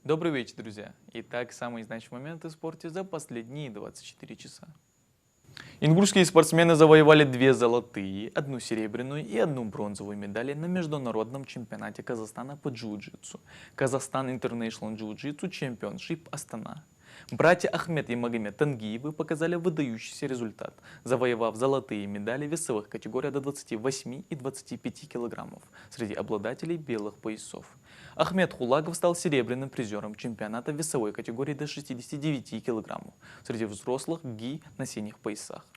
Добрый вечер, друзья! Итак, самые значимые моменты в спорте за последние 24 часа. Ингушские спортсмены завоевали 2 золотые, 1 серебряную и 1 бронзовую медали на международном чемпионате Казахстана по джиу-джитсу Казахстан International Jiu-Jitsu Championship Астана. Братья Ахмед и Магомед Тангиевы показали выдающийся результат, завоевав золотые медали в весовых категориях до 28 и 25 килограммов среди обладателей белых поясов. Ахмед Хулагов стал серебряным призером чемпионата в весовой категории до 69 килограммов среди взрослых ГИ на синих поясах.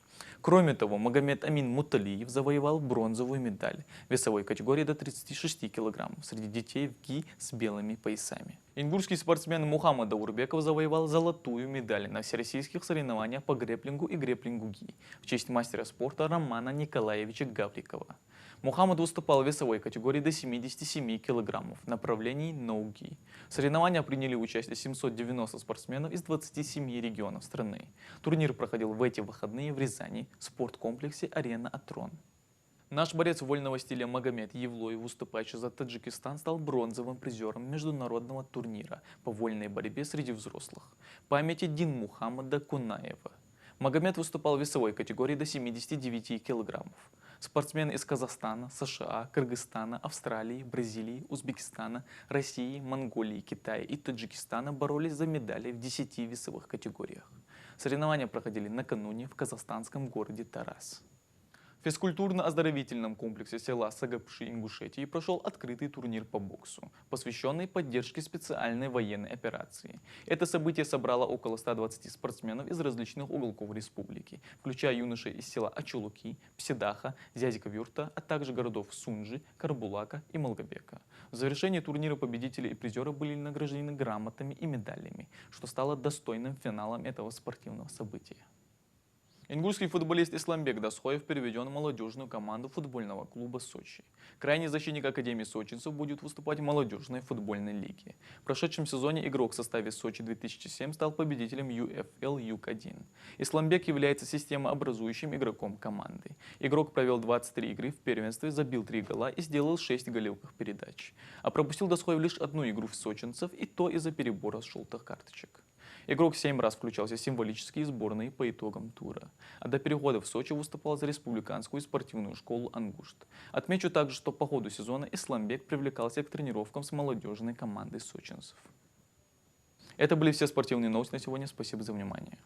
Кроме того, Магомед Амин Муталиев завоевал бронзовую медаль в весовой категории до 36 килограммов среди детей в ГИ с белыми поясами. Ингушский спортсмен Мухаммад Даурбеков завоевал золотую медаль на всероссийских соревнованиях по грэпплингу и грэпплингу ГИ в честь мастера спорта Романа Николаевича Гаврикова. Мухаммад выступал в весовой категории до 77 килограммов в направлении ноу-ги. В соревнованиях приняли участие 790 спортсменов из 27 регионов страны. Турнир проходил в эти выходные в Рязани в спорткомплексе «Арена Атрон». Наш борец вольного стиля Магомед Евлоев, выступающий за Таджикистан, стал бронзовым призером международного турнира по вольной борьбе среди взрослых памяти Динмухаммада Кунаева. Магомед выступал в весовой категории до 79 килограммов. Спортсмены из Казахстана, США, Кыргызстана, Австралии, Бразилии, Узбекистана, России, Монголии, Китая и Таджикистана боролись за медали в 10 весовых категориях. Соревнования проходили накануне в казахстанском городе Тарас. В физкультурно-оздоровительном комплексе села Сагапши Ингушетии прошел открытый турнир по боксу, посвященный поддержке специальной военной операции. Это событие собрало около 120 спортсменов из различных уголков республики, включая юношей из села Ачулуки, Псидаха, Зязика-Вюрта, а также городов Сунжи, Карбулака и Малгобека. В завершении турнира победители и призеры были награждены грамотами и медалями, что стало достойным финалом этого спортивного события. Ингушский футболист Исламбек Дасхоев переведен в молодежную команду футбольного клуба «Сочи». Крайний защитник Академии сочинцев будет выступать в молодежной футбольной лиге. В прошедшем сезоне игрок в составе «Сочи 2007» стал победителем ЮФЛ Юг-1. Исламбек является системообразующим игроком команды. Игрок провел 23 игры в первенстве, забил 3 гола и сделал 6 голевых передач. А пропустил Дасхоев лишь 1 игру в сочинцев, и то из-за перебора желтых карточек. Игрок 7 раз включался в символические сборные по итогам тура. А до перехода в Сочи выступал за республиканскую спортивную школу «Ангушт». Отмечу также, что по ходу сезона Исламбек привлекался к тренировкам с молодежной командой сочинцев. Это были все спортивные новости на сегодня. Спасибо за внимание.